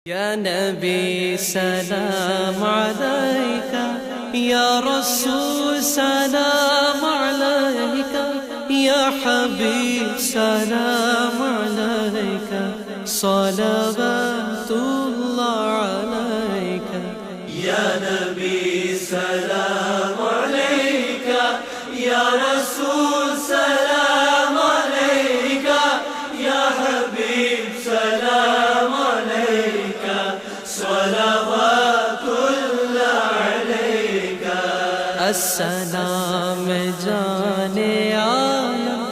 یا نبی سلام علیکہ، یا رسول سلام علیکہ، یا حبیب سلام علیکہ، صلوات اللہ علیکہ۔ یا نبی سلام علیکہ، یا رسول سلام علیکہ، یا حبیب سلام علیکہ، صلوات اللہ علیکہ۔ السلام جان عالم،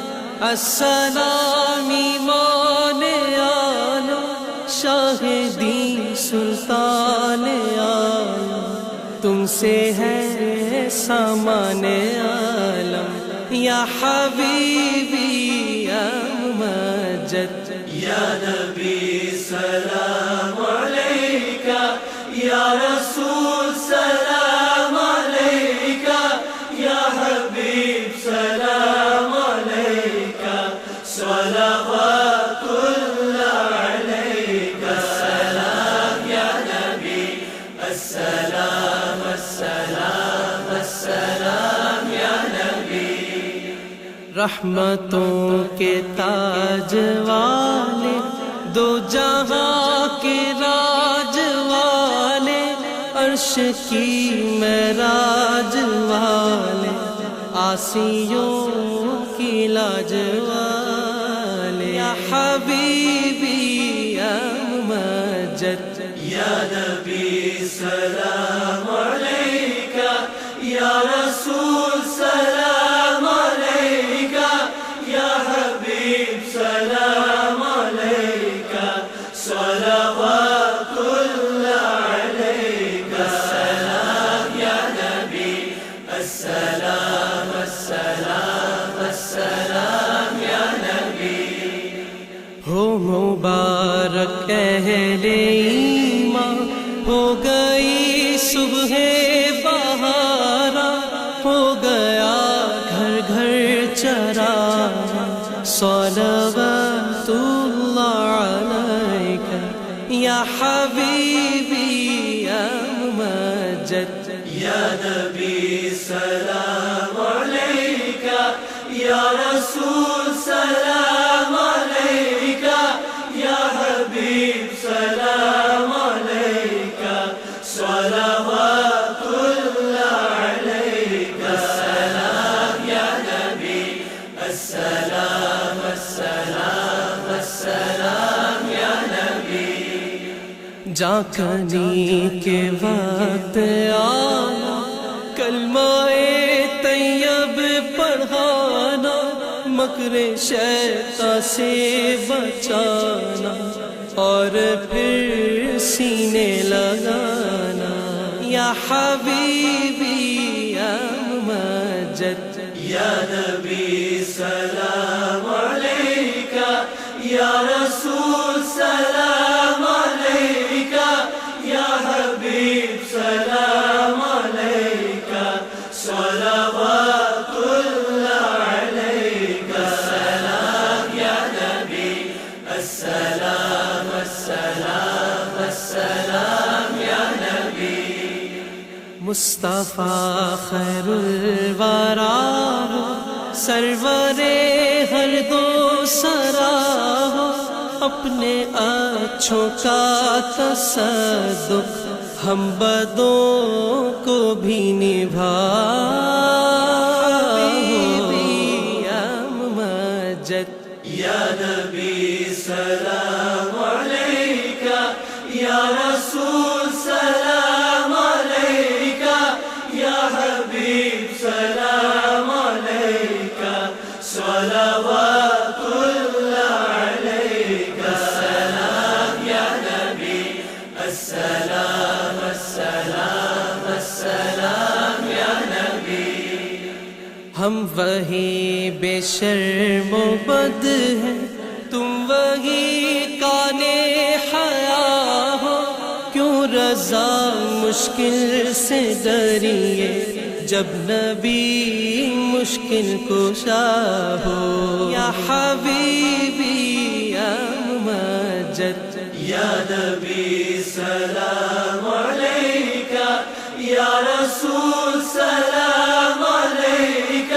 السلام ایمان عالم، شاہدی سلطان عالم، تم سے ہے سامان عالم، یا حبیبی یا ممجد۔ یا نبی سلام علیکہ، یا رسول سلام علیکہ، یا حبیب سلام علیکہ، صلوات اللہ علیکہ۔ السلام یا نبی، السلام السلام السلام یا نبی۔ رحمتوں کے تاج والے، دو جہاں کے راج والے، عرش کی معراج والے، آسیوں کی لاج والے، یا حبیبی یا ممجد۔ یا نبی سلام علیکہ، یا رسول سلام علیکہ، یا حبیب سلام علیکہ، صلوات اللہ علیکہ۔ السلام یا نبی، السلام السلام السلام یا نبی۔ ہو مبارک اہل ایمان، ہو گئی صبح بہارا، ہو گیا گھر گھر چراغا، صلوات اللہ علیکہ، یا حبیبی یا ممجد۔ یا نبی سلام علیکہ، یا رسول سلام علیکہ، یا حبیب سلام علیکہ، صلوات اللہ علیکہ۔ السلام یا نبی، السلام السلام السلام یا نبی۔ جاکنی کے وقت آنا، کلمہ طیب پڑھانا، مکر شیطان سے بچانا، اور پھر سینے لگانا، یا حبیبی یا ممجد۔ یا نبی سلام علیکہ، یا رسول سلام علیکہ، یا حبیب سلام علیکہ، صلوات اللہ علیکہ۔ السلام یا نبی، السلام السلام السلام یا نبی۔ مصطفیٰ خیر الورا ہو، سرور ہر دو سرا ہو، اپنے اچھوں کا تصدق ہم بدوں کو بھی نبھا۔ حبیبی یا ممجد۔ یا نبی سلام علیکہ، یا رسول سلام علیکہ، یا حبیب سلام علیکہ، صلوات اللہ علیکہ۔ السلام یا نبی، السلام السلام السلام یا نبی۔ ہم وہی بے شرم و بد ہیں، تم وہی کانے حیا ہو، کیوں رضا مشکل سے ڈریے، جب نبی مشکل کشا ہو، یا حبیبی یا ممجد۔ یا نبی سلام عليك يا رسول سلام عليك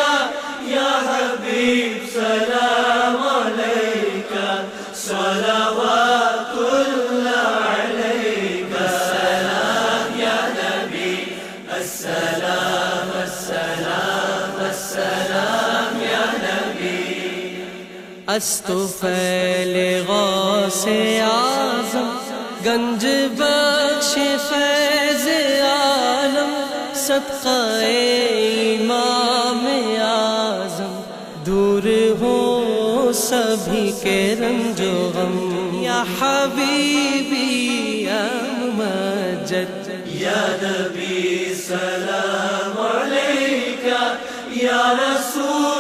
يا حبيب سلام عليك صلوات الله عليك السلام يا نبي السلام السلام السلام يا نبي استفیل غوث اعظم گنج بخش فیض عالم صدقہ امام اعظم دور ہو سبھی کے رنج و غم یا حبیبی یا ممجد يا نبي سلام عليك يا رسول